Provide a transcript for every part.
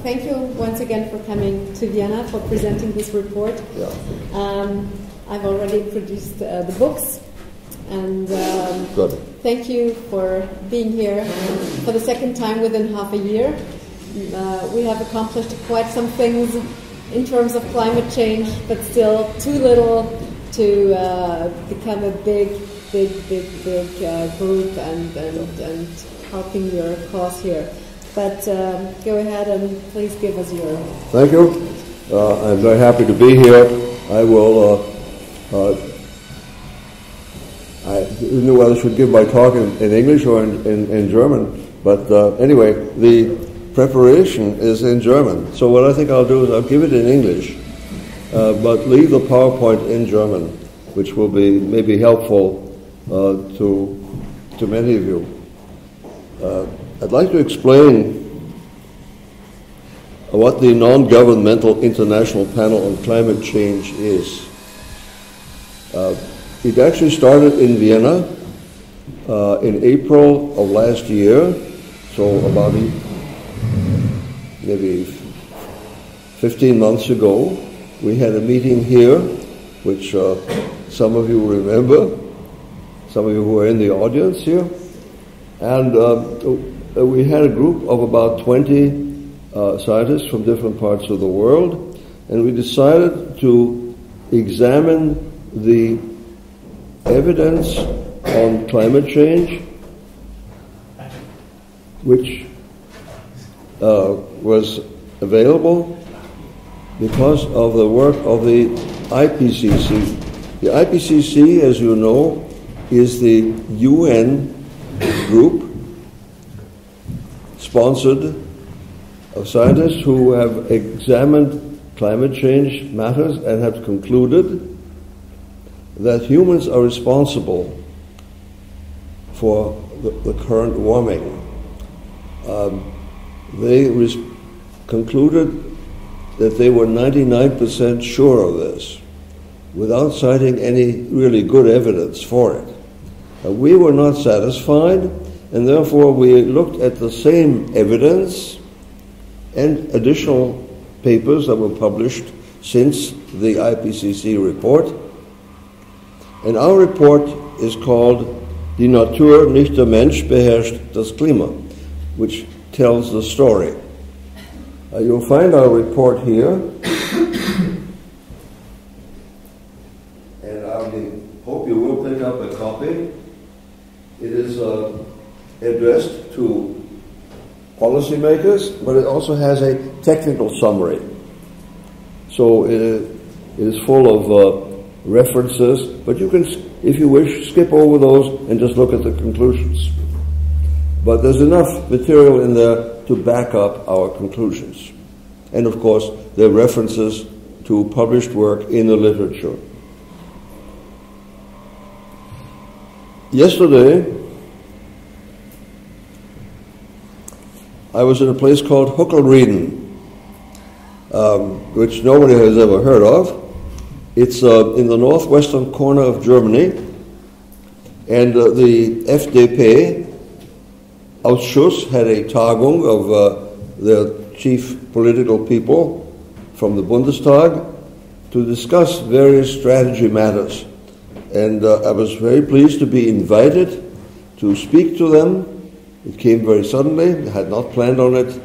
Thank you once again for coming to Vienna for presenting this report. Yeah. I've already produced the books, and Good. thank you for being here for the second time within half a year. We have accomplished quite some things in terms of climate change, but still too little to become a big group and helping your cause here. But go ahead and please give us your... Thank you. I'm very happy to be here. I will... I didn't know whether I should give my talk in English or in German, but anyway, the preparation is in German. So what I think I'll do is I'll give it in English, but leave the PowerPoint in German, which will be maybe helpful to many of you. I'd like to explain what the Non-Governmental International Panel on Climate Change is. It actually started in Vienna in April of last year, so about maybe 15 months ago. We had a meeting here, which some of you remember, some of you who are in the audience here, and we had a group of about 20 scientists from different parts of the world, and we decided to examine the evidence on climate change, which was available because of the work of the IPCC. The IPCC, as you know, is the UN group sponsored of scientists who have examined climate change matters and have concluded that humans are responsible for the current warming. They concluded that they were 99% sure of this, without citing any really good evidence for it. We were not satisfied, and therefore we looked at the same evidence and additional papers that were published since the IPCC report. And our report is called Die Natur, nicht der Mensch beherrscht das Klima, which tells the story. You'll find our report here, and I hope you will pick up a copy. It is addressed to policymakers, but it also has a technical summary. So it is full of references, but you can, if you wish, skip over those and just look at the conclusions. But there's enough material in there to back up our conclusions. And of course, there are references to published work in the literature. Yesterday, I was in a place called Huckelrieden, which nobody has ever heard of. It's in the northwestern corner of Germany, and the FDP Ausschuss had a Tagung of the chief political people from the Bundestag to discuss various strategy matters. And I was very pleased to be invited to speak to them. It came very suddenly. I had not planned on it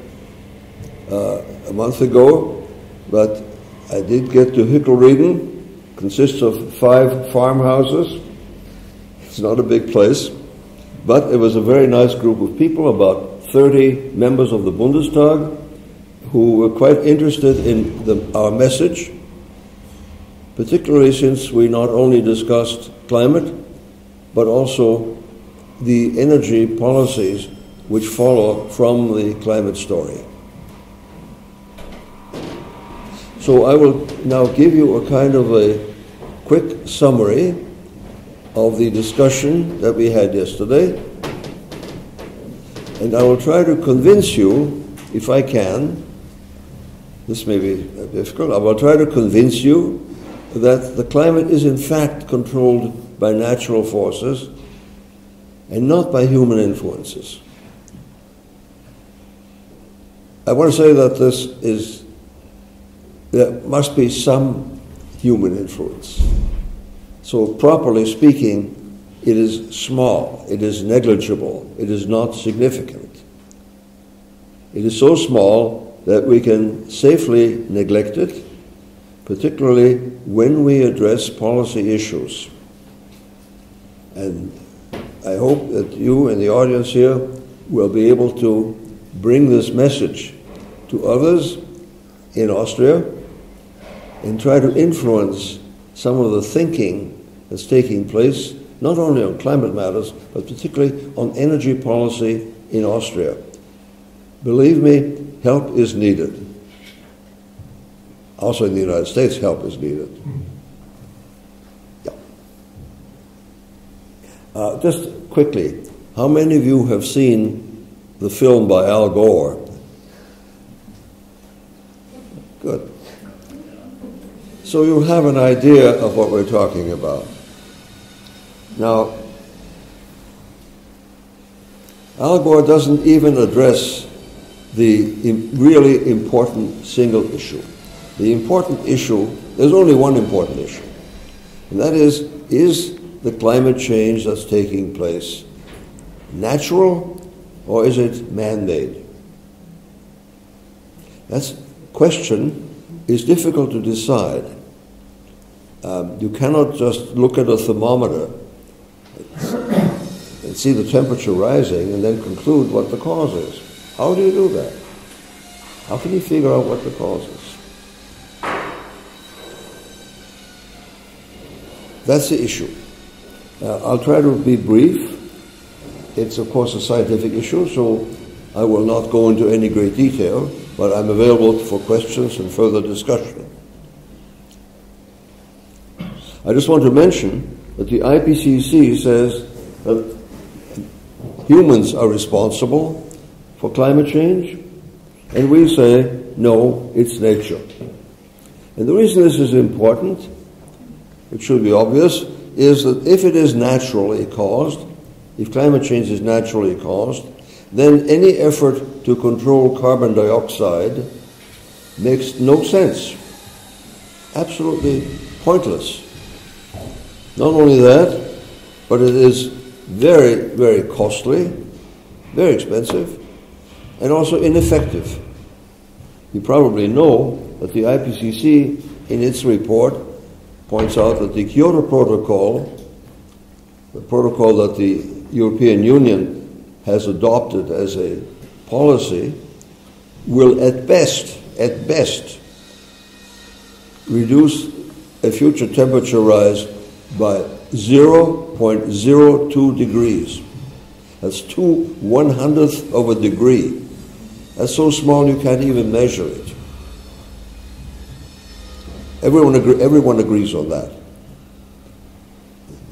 a month ago, but I did get to Huckelrieden. Consists of 5 farmhouses. It's not a big place, but it was a very nice group of people, about 30 members of the Bundestag, who were quite interested in our message, particularly since we not only discussed climate, but also the energy policies which follow from the climate story. So I will now give you a kind of a quick summary of the discussion that we had yesterday, and I will try to convince you, if I can, this may be difficult, I will try to convince you that the climate is in fact controlled by natural forces and not by human influences. I want to say that there must be some human influence. So properly speaking, it is small, it is negligible, it is not significant. It is so small that we can safely neglect it, particularly when we address policy issues. And I hope that you and the audience here will be able to bring this message to others in Austria and try to influence some of the thinking that's taking place, not only on climate matters, but particularly on energy policy in Austria. Believe me, help is needed. Also in the United States, help is needed. Yeah. Just quickly, how many of you have seen the film by Al Gore? Good. So you have an idea of what we're talking about. Now, Al Gore doesn't even address the really important single issue. The important issue, there's only one important issue, and that is the climate change that's taking place natural or is it man-made? That question is difficult to decide. You cannot just look at a thermometer and see the temperature rising and then conclude what the cause is. How do you do that? How can you figure out what the cause is? That's the issue. I'll try to be brief. It's, of course, a scientific issue, so I will not go into any great detail, but I'm available for questions and further discussion. I just want to mention that the IPCC says that humans are responsible for climate change, and we say, no, it's nature. And the reason this is important, it should be obvious, is that if it is naturally caused, if climate change is naturally caused, then any effort to control carbon dioxide makes no sense. Absolutely pointless. Not only that, but it is very, very costly, very expensive, and also ineffective. You probably know that the IPCC, in its report, points out that the Kyoto Protocol, the protocol that the European Union has adopted as a policy, will at best, reduce a future temperature rise by 0.02 degrees. That's 2/100th of a degree. That's so small you can't even measure it. Everyone agrees on that.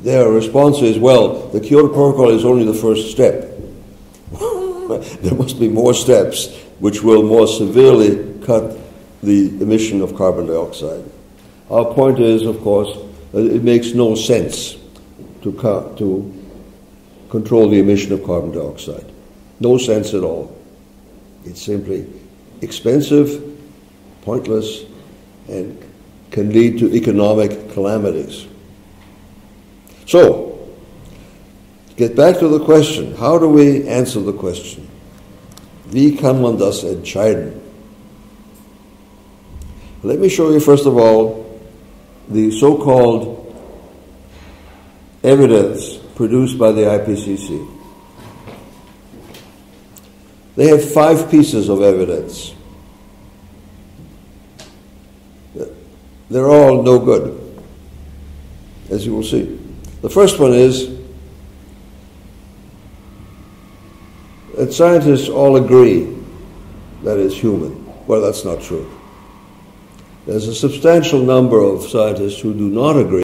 Their response is, well, the Kyoto Protocol is only the first step. There must be more steps which will more severely cut the emission of carbon dioxide. Our point is, of course, that it makes no sense to control the emission of carbon dioxide. No sense at all. It's simply expensive, pointless, and can lead to economic calamities. So, get back to the question. How do we answer the question? Wie kann man das entscheiden? Let me show you, first of all, the so-called evidence produced by the IPCC. They have 5 pieces of evidence. They're all no good, as you will see. The first one is that scientists all agree that it's human. Well, that's not true. There's a substantial number of scientists who do not agree.